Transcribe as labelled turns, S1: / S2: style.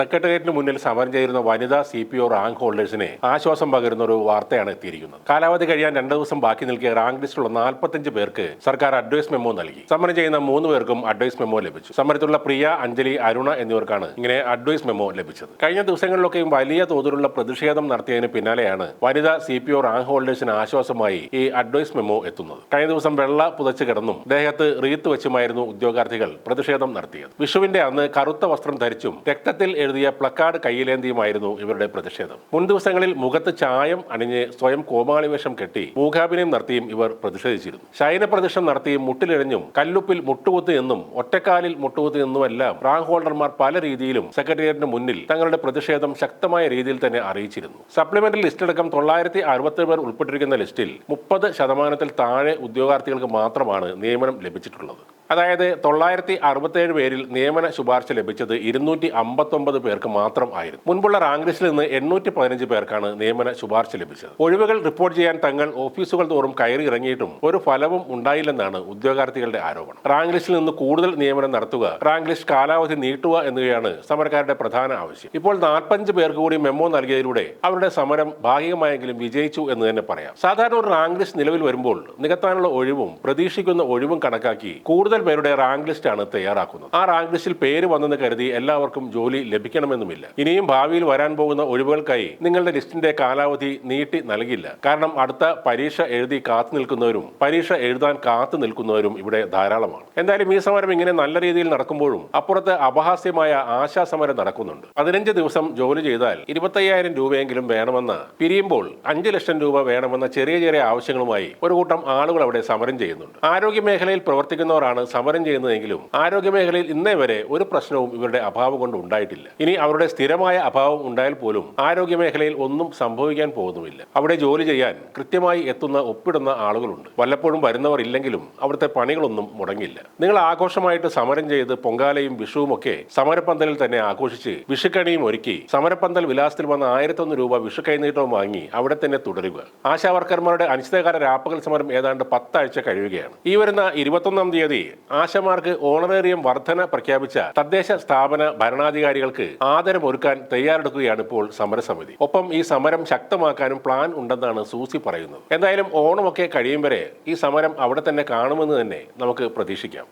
S1: സെക്രട്ടേറിയറ്റിന് മുന്നിൽ സമരം ചെയ്യുന്ന വനിതാ CPO റാങ്ക് ഹോൾഡേഴ്സിനെ ആശ്വാസം പകരുന്ന ഒരു വാർത്തയാണ് എത്തിയിരിക്കുന്നത്. കാലാവധി കഴിയാൻ 2 ദിവസം ബാക്കി നിൽക്കിയ റാങ്ക് ലിസ്റ്റിലുള്ള 45 പേർക്ക് സർക്കാർ അഡ്വൈസ് മെമ്മോ നൽകി. സമരം ചെയ്യുന്ന 3 പേർക്കും അഡ്വൈസ് മെമ്മോ ലഭിച്ചു. സമരത്തിലുള്ള പ്രിയ, അഞ്ജലി, അരുണ എന്നിവർക്കാണ് ഇങ്ങനെ അഡ്വൈസ് മെമ്മോ ലഭിച്ചത്. കഴിഞ്ഞ ദിവസങ്ങളിലൊക്കെയും വലിയ തോതിലുള്ള പ്രതിഷേധം നടത്തിയതിന് പിന്നാലെയാണ് വനിതാ CPO റാങ്ക് ഹോൾഡേഴ്സിന് ആശ്വാസമായി ഈ അഡ്വൈസ് മെമ്മോ എത്തുന്നത്. കഴിഞ്ഞ ദിവസം വെള്ള പുതച്ച് കിടന്നും ദേഹത്ത് റീത്ത് വെച്ചുമായിരുന്നു ഉദ്യോഗാർത്ഥികൾ പ്രതിഷേധം നടത്തിയത്. വിഷുവിന്റെ അന്ന് കറുത്ത വസ്ത്രം ധരിച്ചും രക്തത്തിൽ എഴുതിയ പ്ലക്കാർഡ് കയ്യിലേന്തിയുമായിരുന്നു ഇവരുടെ പ്രതിഷേധം. മുൻ ദിവസങ്ങളിൽ മുഖത്ത് ചായം അണിഞ്ഞ് സ്വയം കോമാളി വേഷം കെട്ടി മൂകാഭിനയം നടത്തിയും ഇവർ പ്രതിഷേധിച്ചിരുന്നു. ശയന പ്രദർശനം നടത്തിയും മുട്ടിലിഴഞ്ഞും കല്ലുപ്പിൽ മുട്ടുകുത്തി എന്നും ഒറ്റക്കാലിൽ മുട്ടുകുത്തി എന്നുമെല്ലാം റാങ്ക് ഹോൾഡർമാർ പല രീതിയിലും സെക്രട്ടേറിയറ്റിന് മുന്നിൽ തങ്ങളുടെ പ്രതിഷേധം ശക്തമായ രീതിയിൽ തന്നെ അറിയിച്ചിരുന്നു. സപ്ലിമെന്ററി ലിസ്റ്റടക്കം 960 പേർ ഉൾപ്പെട്ടിരിക്കുന്ന ലിസ്റ്റിൽ 30% താഴെ ഉദ്യോഗാർത്ഥികൾക്ക് മാത്രമാണ് നിയമനം ലഭിച്ചിട്ടുള്ളത്. അതായത് 967 പേരിൽ നിയമന ശുപാർശ ലഭിച്ചത് 259 പേർക്ക് മാത്രം ആയിരുന്നു. മുൻപുള്ള റാങ്ക് ലിസ്റ്റിൽ നിന്ന് 815 പേർക്കാണ് നിയമന ശുപാർശ ലഭിച്ചത്. ഒഴിവുകൾ റിപ്പോർട്ട് ചെയ്യാൻ തങ്ങൾ ഓഫീസുകൾ തോറും കയറി ഇറങ്ങിയിട്ടും ഒരു ഫലവും ഉണ്ടായില്ലെന്നാണ് ഉദ്യോഗാർത്ഥികളുടെ ആരോപണം. റാങ്ക് ലിസ്റ്റിൽ നിന്ന് കൂടുതൽ നിയമനം നടത്തുക, റാങ്ക് ലിസ്റ്റ് കാലാവധി നീട്ടുക എന്നിവയാണ് സമരക്കാരുടെ പ്രധാന ആവശ്യം. ഇപ്പോൾ 45 പേർക്ക് കൂടി മെമ്മോ നൽകിയതിലൂടെ അവരുടെ സമരം ഭാഗികമായെങ്കിലും വിജയിച്ചു എന്ന് തന്നെ പറയാം. സാധാരണ ഒരു റാങ്ക് ലിസ്റ്റ് നിലവിൽ വരുമ്പോൾ നികത്താനുള്ള ഒഴിവും പ്രതീക്ഷിക്കുന്ന ഒഴിവും കണക്കാക്കി കൂടുതൽ പേരുടെ റാങ്ക് ലിസ്റ്റ് ആണ് തയ്യാറാക്കുന്നത്. ആ റാങ്ക് ലിസ്റ്റിൽ പേര് വന്നെന്ന് കരുതി എല്ലാവർക്കും ജോലി ലഭിക്കണമെന്നുമില്ല. ഇനിയും ഭാവിയിൽ വരാൻ പോകുന്ന ഒഴിവുകൾക്കായി നിങ്ങളുടെ ലിസ്റ്റിന്റെ കാലാവധി നീട്ടി നൽകില്ല. കാരണം അടുത്ത പരീക്ഷ എഴുതി കാത്തു നിൽക്കുന്നവരും പരീക്ഷ എഴുതാൻ കാത്തു നിൽക്കുന്നവരും ഇവിടെ ധാരാളമാണ്. എന്തായാലും ഈ സമരം ഇങ്ങനെ നല്ല രീതിയിൽ നടക്കുമ്പോഴും അപ്പുറത്ത് അപഹാസ്യമായ ആശാസമരം നടക്കുന്നുണ്ട്. 15 ദിവസം ജോലി ചെയ്താൽ 25,000 രൂപയെങ്കിലും വേണമെന്ന, പിരിയുമ്പോൾ 5 ലക്ഷം രൂപ വേണമെന്ന ചെറിയ ചെറിയ ആവശ്യങ്ങളുമായി ഒരു കൂട്ടം ആളുകൾ അവിടെ സമരം ചെയ്യുന്നുണ്ട്. ആരോഗ്യ മേഖലയിൽ പ്രവർത്തിക്കുന്നവരാണ് സമരം ചെയ്യുന്നതെങ്കിലും ആരോഗ്യമേഖലയിൽ ഇന്നേ വരെ ഒരു പ്രശ്നവും ഇവരുടെ അഭാവം കൊണ്ട് ഉണ്ടായിട്ടില്ല. ഇനി അവരുടെ സ്ഥിരമായ അഭാവം ഉണ്ടായാൽ പോലും ആരോഗ്യമേഖലയിൽ ഒന്നും സംഭവിക്കാൻ പോകുന്നുമില്ല. അവിടെ ജോലി ചെയ്യാൻ കൃത്യമായി എത്തുന്ന ഒപ്പിടുന്ന ആളുകളുണ്ട്. വല്ലപ്പോഴും വരുന്നവർ ഇല്ലെങ്കിലും അവിടുത്തെ പണികളൊന്നും മുടങ്ങില്ല. നിങ്ങൾ ആഘോഷമായിട്ട് സമരം ചെയ്ത് പൊങ്കാലയും വിഷുവും ഒക്കെ സമരപ്പന്തലിൽ തന്നെ ആഘോഷിച്ച് വിഷുക്കണിയും ഒരുക്കി സമരപ്പന്തൽ വിലാസത്തിൽ വന്ന 1001 രൂപ വിഷു കൈനീട്ടവും വാങ്ങി അവിടെ തന്നെ തുടരുക. ആശാവർക്കർമാരുടെ അനിശ്ചിതകാല രാപ്പകൽ സമരം ഏതാണ്ട് 10 ആഴ്ച കഴിയുകയാണ്. ഈ വരുന്ന 21-ാം തീയതി ആശമാർക്ക് ഓണറേറിയം വർധന പ്രഖ്യാപിച്ച തദ്ദേശ സ്ഥാപന ഭരണാധികാരികൾക്ക് ആദരമൊരുക്കാൻ തയ്യാറെടുക്കുകയാണ് ഇപ്പോൾ സമരസമിതി. ഒപ്പം ഈ സമരം ശക്തമാക്കാനും പ്ലാൻ ഉണ്ടെന്നാണ് സൂസി പറയുന്നത്. എന്തായാലും ഓണമൊക്കെ കഴിയും വരെ ഈ സമരം അവിടെ തന്നെ കാണുമെന്ന് തന്നെ നമുക്ക് പ്രതീക്ഷിക്കാം.